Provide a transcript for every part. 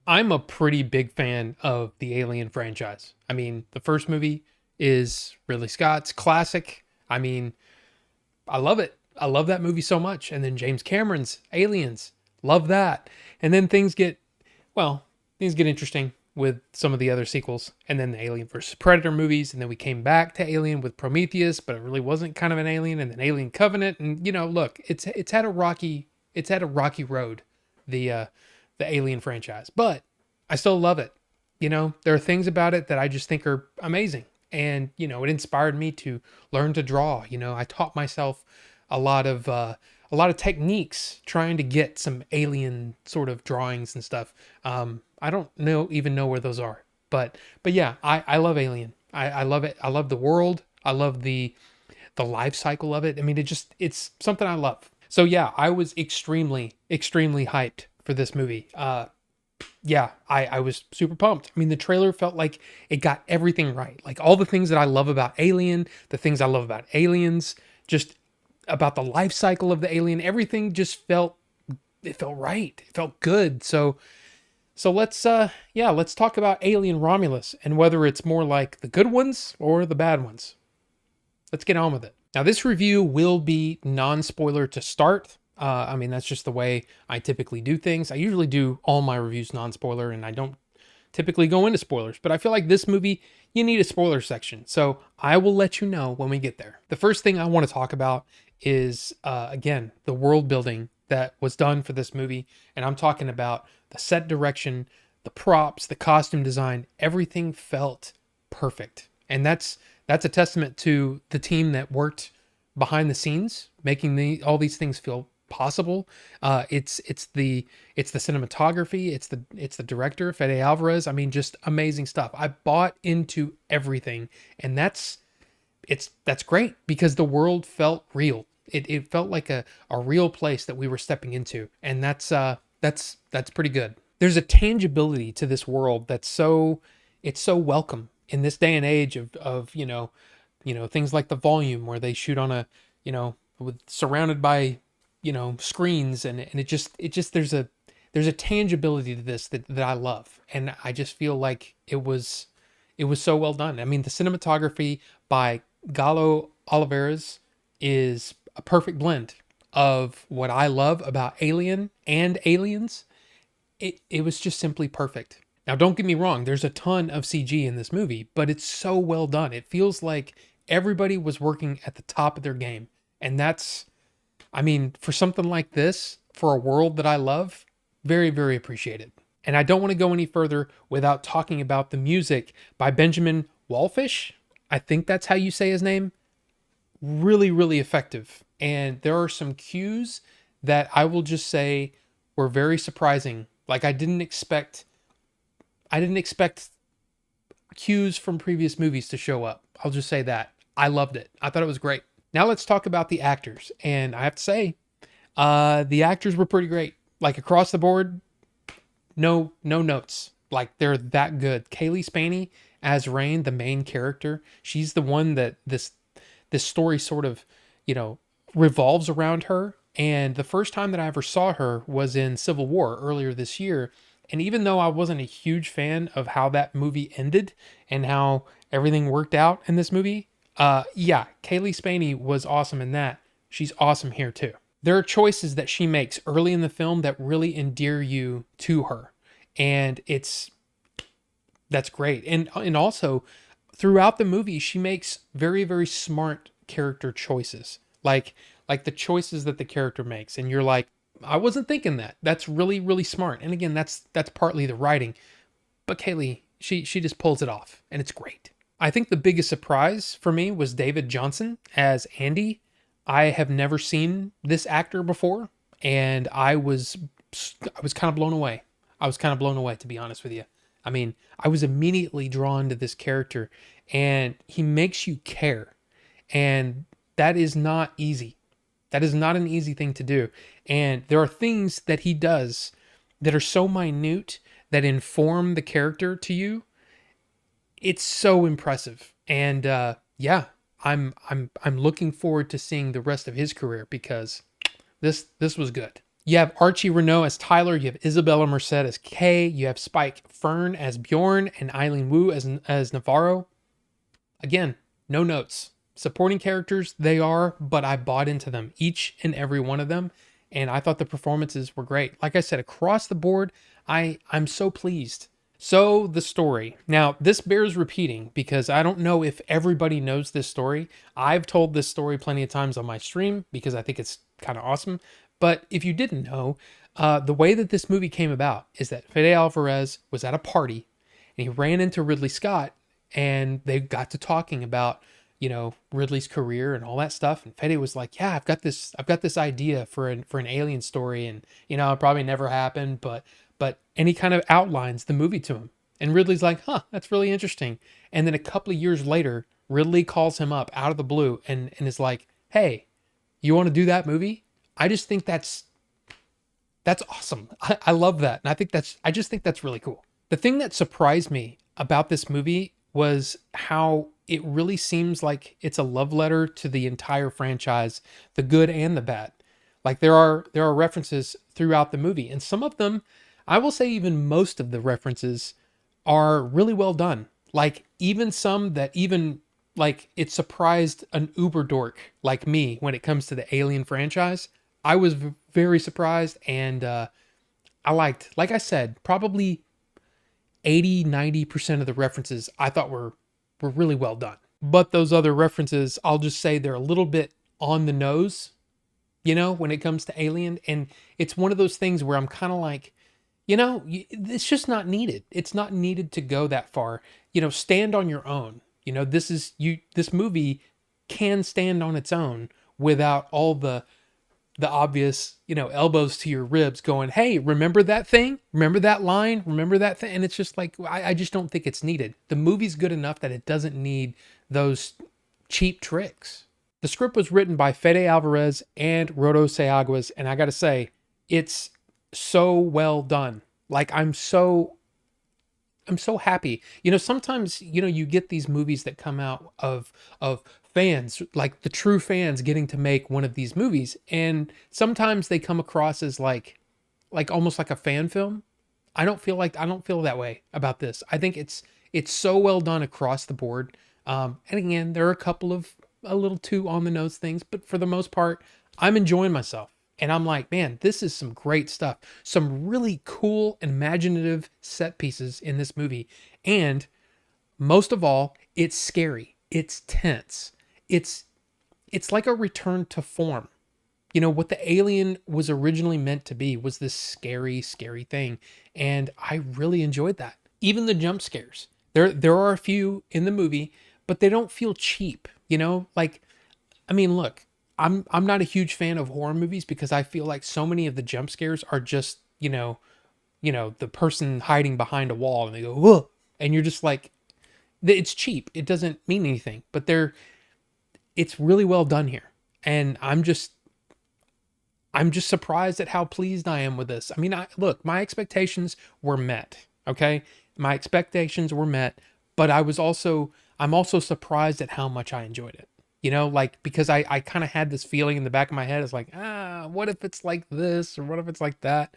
I'm a pretty big fan of the Alien franchise. I mean, the first movie is Ridley Scott's classic. I mean, I love it. I love that movie so much. And then James Cameron's Aliens, love that. And then well, things get interesting with some of the other sequels. And then the Alien versus Predator movies. And then we came back to Alien with Prometheus, but it really wasn't kind of an alien. And then Alien Covenant. And look, it's had a rocky road, the Alien franchise, but I still love it. There are things about it that I just think are amazing. And, it inspired me to learn to draw. I taught myself a lot of techniques trying to get some alien sort of drawings and stuff. I don't even know where those are, but yeah, I love Alien. I love it. I love the world. I love the life cycle of it. I mean, it's something I love. So yeah, I was extremely, extremely hyped for this movie. Yeah, I was super pumped. I mean, the trailer felt like it got everything right. Like all the things that I love about Alien, the things I love about Aliens, just about the life cycle of the alien, everything just felt right. It felt good. So let's talk about Alien Romulus and whether it's more like the good ones or the bad ones. Let's get on with it. Now, this review will be non-spoiler to start. I mean, that's just the way I typically do things. I usually do all my reviews non-spoiler, and I don't typically go into spoilers. But I feel like this movie, you need a spoiler section. So I will let you know when we get there. The first thing I want to talk about is, again, the world building that was done for this movie. And I'm talking about the set direction, the props, the costume design. Everything felt perfect. And that's a testament to the team that worked behind the scenes, making all these things feel possible. It's the cinematography, it's the director Fede Alvarez. I mean, just amazing stuff. I bought into everything, and that's great because the world felt real. It felt like a real place that we were stepping into, and that's pretty good. There's a tangibility to this world it's so welcome in this day and age of things like The Volume, where they shoot on surrounded by screens, and it just there's a tangibility to this that I love, and I just feel like it was so well done. I mean, the cinematography by Galo Oliveras is a perfect blend of what I love about Alien and Aliens. It was just simply perfect. Now, don't get me wrong, there's a ton of CG in this movie, but it's so well done. It feels like everybody was working at the top of their game. And I mean, for something like this, for a world that I love, very, very appreciated. And I don't want to go any further without talking about the music by Benjamin Wallfish. I think that's how you say his name. Really, really effective. And there are some cues that I will just say were very surprising. Like I didn't expect cues from previous movies to show up. I'll just say that. I loved it. I thought it was great. Now let's talk about the actors. And I have to say, the actors were pretty great. Like across the board, no notes. Like they're that good. Kaylee Spaney as Rain, the main character, she's the one that this story sort of, revolves around her. And the first time that I ever saw her was in Civil War earlier this year. And even though I wasn't a huge fan of how that movie ended and how everything worked out in this movie, yeah, Kaylee Spaney was awesome in that. She's awesome here too. There are choices that she makes early in the film that really endear you to her. And that's great. And also throughout the movie, she makes very, very smart character choices. Like the choices that the character makes. And you're like, I wasn't thinking that. That's really, really smart. And again, that's partly the writing. But Kaylee, she just pulls it off, and it's great. I think the biggest surprise for me was David Johnson as Andy. I have never seen this actor before, and I was kind of blown away. I was kind of blown away, to be honest with you. I mean, I was immediately drawn to this character, and he makes you care. And that is not easy. That is not an easy thing to do. And there are things that he does that are so minute that inform the character to you. It's so impressive. And yeah, I'm looking forward to seeing the rest of his career because this was good. You have Archie Renault as Tyler. You have Isabella Merced as Kay. You have Spike Fern as Bjorn and Eileen Wu as Navarro. Again, no notes. Supporting characters, they are, but I bought into them, each and every one of them. And I thought the performances were great. Like I said, across the board, I'm so pleased. So the story. Now, this bears repeating because I don't know if everybody knows this story. I've told this story plenty of times on my stream because I think it's kind of awesome. But if you didn't know, the way that this movie came about is that Fede Alvarez was at a party and he ran into Ridley Scott and they got to talking about, Ridley's career and all that stuff. And Fede was like, "Yeah, I've got this idea for an alien story, and it'll probably never happen, but and he kind of outlines the movie to him. And Ridley's like, "Huh, that's really interesting." And then a couple of years later, Ridley calls him up out of the blue and is like, "Hey, you want to do that movie?" I just think that's awesome. I love that. And I just think that's really cool. The thing that surprised me about this movie was how it really seems like it's a love letter to the entire franchise, the good and the bad. Like there are references throughout the movie, and some of them, I will say even most of the references are really well done. Like even some that even like it surprised an uber dork like me when it comes to the Alien franchise. I was very surprised, and I liked, like I said, probably 80-90% of the references I thought were really well done. But those other references, I'll just say they're a little bit on the nose, when it comes to Alien. And it's one of those things where I'm kind of like, it's just not needed. It's not needed to go that far. Stand on your own. This movie can stand on its own without all the obvious, elbows to your ribs going, "Hey, remember that thing? Remember that line? Remember that thing?" And it's just like, I just don't think it's needed. The movie's good enough that it doesn't need those cheap tricks. The script was written by Fede Alvarez and Rodo Seaguas, and I got to say, it's so well done. Like I'm so happy. Sometimes, you get these movies that come out of fans, like the true fans getting to make one of these movies, and sometimes they come across as like almost like a fan film. I don't feel that way about this. I think it's so well done across the board. And again, there are a couple of a little too on the nose things, but for the most part, I'm enjoying myself. And I'm like, man, this is some great stuff. Some really cool, imaginative set pieces in this movie. And most of all, it's scary. It's tense. It's like a return to form. What the Alien was originally meant to be was this scary, scary thing. And I really enjoyed that. Even the jump scares. There are a few in the movie, but they don't feel cheap. Like, I mean, look, I'm not a huge fan of horror movies because I feel like so many of the jump scares are just, the person hiding behind a wall and they go, "Whoa," and you're just like, it's cheap. It doesn't mean anything, but it's really well done here. And I'm just surprised at how pleased I am with this. I mean, look, my expectations were met. Okay. My expectations were met, but I'm also surprised at how much I enjoyed it. Because I kind of had this feeling in the back of my head. It's like, what if it's like this or what if it's like that?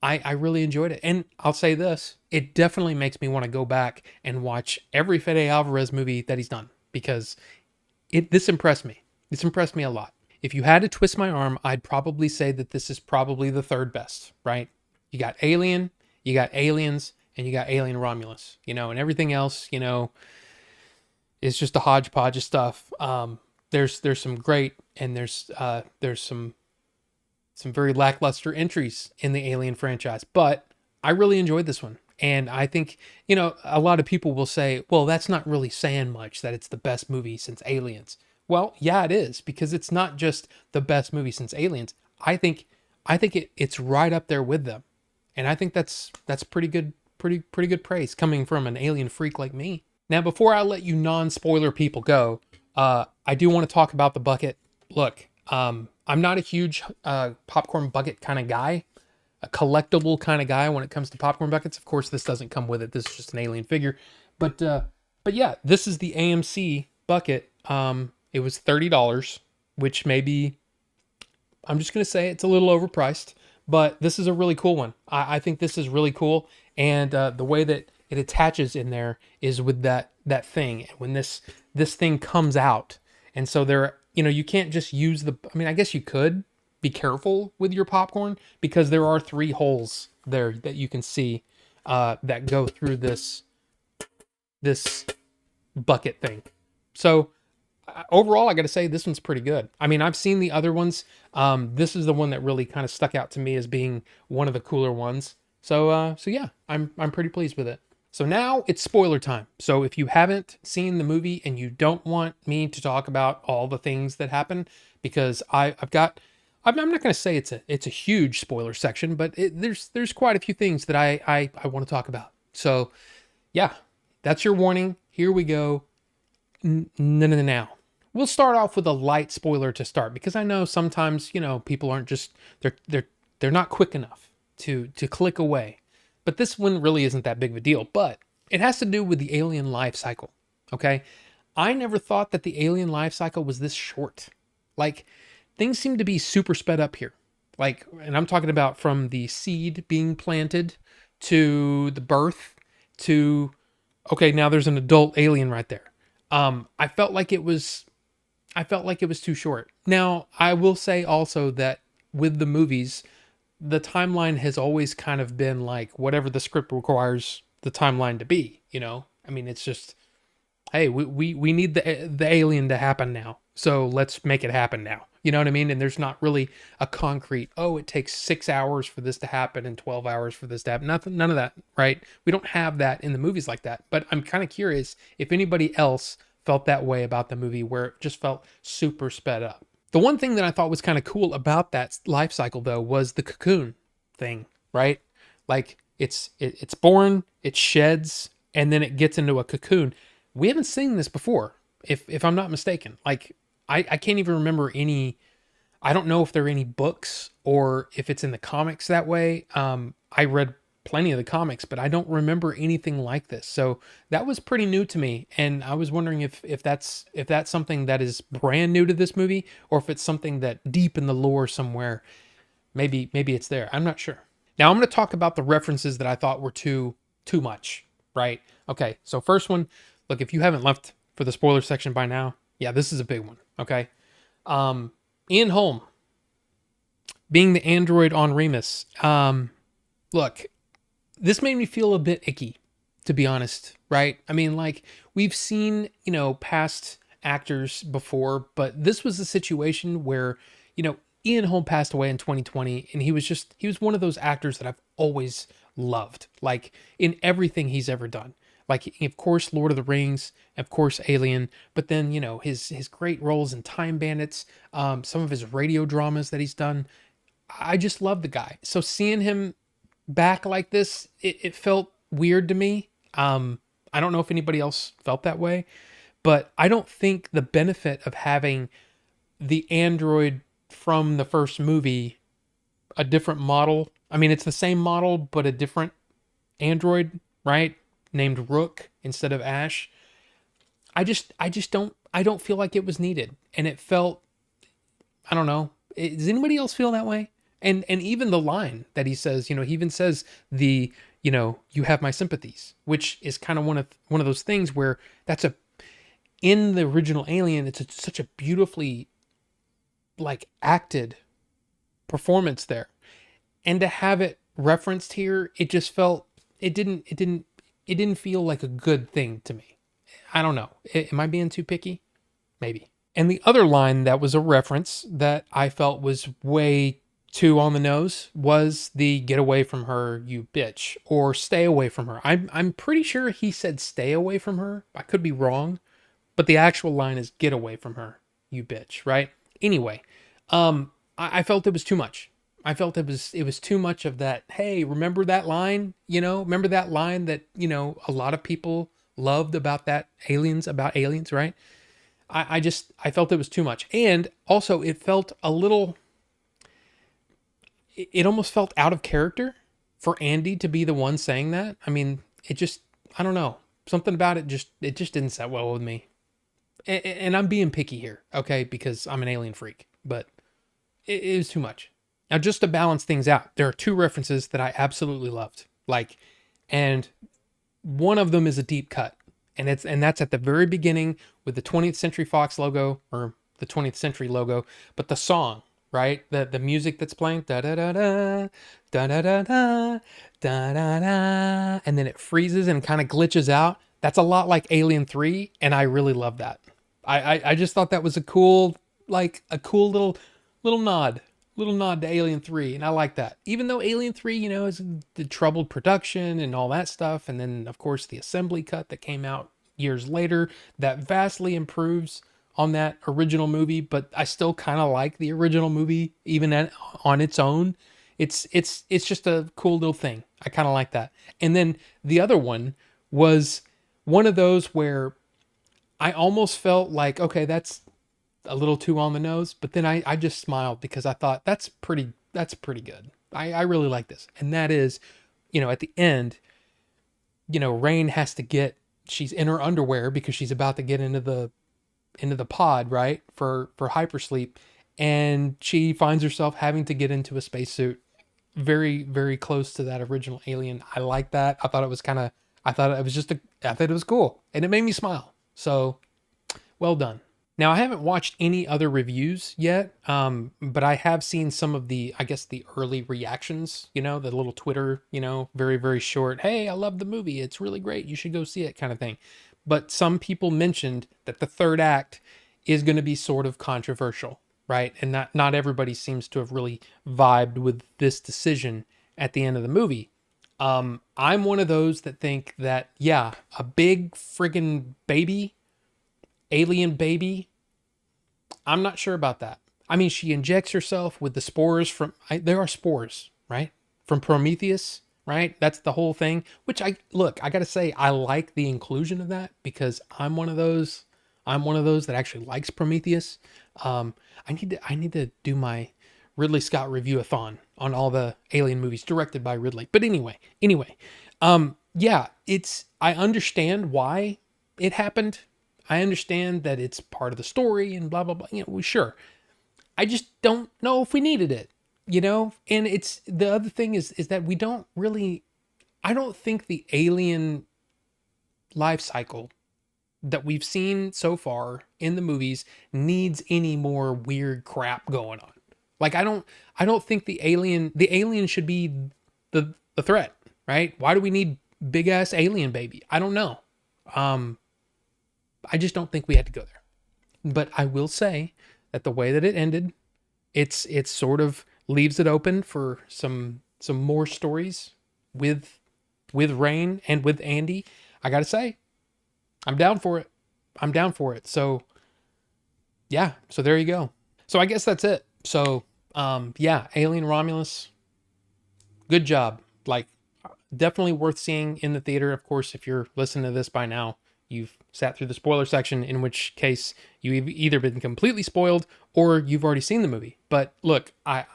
I really enjoyed it. And I'll say this, it definitely makes me want to go back and watch every Fede Alvarez movie that he's done because this impressed me. This impressed me a lot. If you had to twist my arm, I'd probably say that this is probably the third best, right? You got Alien, you got Aliens, and you got Alien Romulus, and everything else, is just a hodgepodge of stuff. There's some great, and there's some very lackluster entries in the Alien franchise, but I really enjoyed this one. And I think, a lot of people will say, well, that's not really saying much that it's the best movie since Aliens. Well, yeah, it is, because it's not just the best movie since Aliens. I think it's right up there with them. And I think that's pretty good praise coming from an Alien freak like me. Now, before I let you non-spoiler people go, I do want to talk about the bucket. Look, I'm not a huge popcorn bucket kind of guy, a collectible kind of guy when it comes to popcorn buckets. Of course, this doesn't come with it. This is just an Alien figure. But yeah, this is the AMC bucket. It was $30, which maybe I'm just going to say it's a little overpriced, but this is a really cool one. I think this is really cool. And the way that it attaches in there is with that thing. When this thing comes out, and so there, you can't just use the. I mean, I guess you could be careful with your popcorn because there are 3 holes there that you can see that go through this bucket thing. So overall, I got to say this one's pretty good. I mean, I've seen the other ones. This is the one that really kind of stuck out to me as being one of the cooler ones. So yeah, I'm pretty pleased with it. So now it's spoiler time. So if you haven't seen the movie and you don't want me to talk about all the things that happen, because I'm not going to say it's a huge spoiler section, but there's quite a few things that I want to talk about. So yeah, that's your warning. Here we go. Now we'll start off with a light spoiler to start, because I know sometimes people aren't just they're not quick enough to click away, but this one really isn't that big of a deal. But it has to do with the alien life cycle. Okay, I never thought that the alien life cycle was this short. Like, things seem to be super sped up here. Like, and I'm talking about from the seed being planted to the birth to, okay, now there's an adult alien right there. I felt like it was too short. Now, I will say also that with the movies, the timeline has always kind of been like whatever the script requires the timeline to be, I mean, it's just, hey, we need the alien to happen now. So let's make it happen now. You know what I mean? And there's not really a concrete, oh, it takes 6 hours for this to happen and 12 hours for this to happen. None of that, right? We don't have that in the movies like that. But I'm kind of curious if anybody else felt that way about the movie, where it just felt super sped up. The one thing that I thought was kind of cool about that life cycle, though, was the cocoon thing, right? Like, it's born, it sheds, and then it gets into a cocoon. We haven't seen this before, if I'm not mistaken. Like, I can't even remember any. I don't know if there are any books or if it's in the comics that way. I read plenty of the comics, but I don't remember anything like this. So that was pretty new to me, and I was wondering if that's something that is brand new to this movie, or if it's something that deep in the lore somewhere, maybe it's there. I'm not sure. Now I'm going to talk about the references that I thought were too much, right? Okay, so first one, look, if you haven't left for the spoiler section by now, yeah, this is a big one. Okay, Ian Holm being the android on Remus. Look, this made me feel a bit icky, to be honest, right? I mean, like, we've seen, past actors before, but this was a situation where, Ian Holm passed away in 2020, and he was one of those actors that I've always loved, like, in everything he's ever done. Like, of course, Lord of the Rings, of course, Alien, but then, his great roles in Time Bandits, some of his radio dramas that he's done. I just love the guy. So seeing him back like this, it felt weird to me. I don't know if anybody else felt that way, but I don't think the benefit of having the android from the first movie, a different model. I mean, it's the same model, but a different android, right? Named Rook instead of Ash. I don't feel like it was needed. And it felt, I don't know. Does anybody else feel that way? And even the line that he says, he even says you have my sympathies, which is kind of one of those things where in the original Alien, such a beautifully, like, acted performance there. And to have it referenced here, it just felt, it didn't feel like a good thing to me. I don't know. Am I being too picky? Maybe. And the other line that was a reference that I felt was way too on the nose was the "get away from her, you bitch," or "stay away from her." I'm pretty sure he said "stay away from her." I could be wrong, but the actual line is "get away from her, you bitch," right? Anyway, I felt it was too much. I felt it was too much of that. Hey, remember that line? Remember that line that a lot of people loved about aliens, right? I felt it was too much, and also it felt a little. It almost felt out of character for Andy to be the one saying that. I mean, I don't know, something about it just didn't set well with me. And I'm being picky here, okay, because I'm an alien freak, but it was too much. Now, just to balance things out, there are two references that I absolutely loved. Like, and one of them is a deep cut, and that's at the very beginning with the 20th Century Fox logo or the 20th Century logo, but the song, right? The music that's playing da da da da da da da da da da da, and then it freezes and kind of glitches out. That's a lot like Alien 3, and I really love that. I just thought that was a cool, like a cool little nod, little nod to Alien 3, and I like that. Even though Alien 3, you know, is the troubled production and all that stuff, and then of course the assembly cut that came out years later that vastly improves on that original movie, but I still kind of like the original movie even on its own. It's just a cool little thing. I kind of like that. And then the other one was one of those where I almost felt like, okay, that's a little too on the nose, but then I just smiled because I thought that's pretty good. I really like this. And that is, you know, at the end, you know, Rain has to get, she's in her underwear because she's about to get into the pod, right? For hypersleep. And she finds herself having to get into a spacesuit very, very close to that original Alien. I like that. I thought it was I thought it was cool and it made me smile. So well done. Now, I haven't watched any other reviews yet, but I have seen some of the, I guess, the early reactions, you know, the little Twitter, you know, very, very short. Hey, I love the movie. It's really great. You should go see it kind of thing. But some people mentioned that the third act is going to be sort of controversial, right? And not everybody seems to have really vibed with this decision at the end of the movie. I'm one of those that think that, yeah, a big friggin' baby alien baby, I'm not sure about that. I mean, she injects herself with the spores there are spores, right? From Prometheus, right? That's the whole thing, which I got to say, I like the inclusion of that because I'm one of those that actually likes Prometheus. I need to do my Ridley Scott review-a-thon on all the alien movies directed by Ridley. But anyway, yeah, I understand why it happened. I understand that it's part of the story and blah, blah, blah. You know, sure. I just don't know if we needed it, you know? And it's the other thing is that we don't really, I don't think the alien life cycle that we've seen so far in the movies needs any more weird crap going on. Like, I don't think the alien should be the threat, right? Why do we need big ass alien baby? I don't know. I just don't think we had to go there. But I will say that the way that it ended, it's sort of leaves it open for some more stories with Rain and with Andy. I gotta say, I'm down for it. I'm down for it. So yeah, so there you go. So I guess that's it. So yeah, Alien Romulus, good job. Like, definitely worth seeing in the theater. Of course, if you're listening to this by now, you've sat through the spoiler section, in which case you've either been completely spoiled or you've already seen the movie. But look, I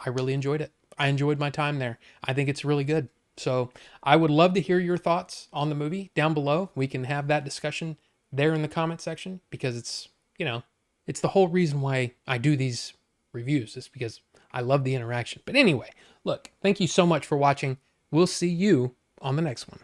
really enjoyed it. I enjoyed my time there. I think it's really good. So I would love to hear your thoughts on the movie down below. We can have that discussion there in the comment section because it's, you know, it's the whole reason why I do these reviews is because I love the interaction. But anyway, look, thank you so much for watching. We'll see you on the next one.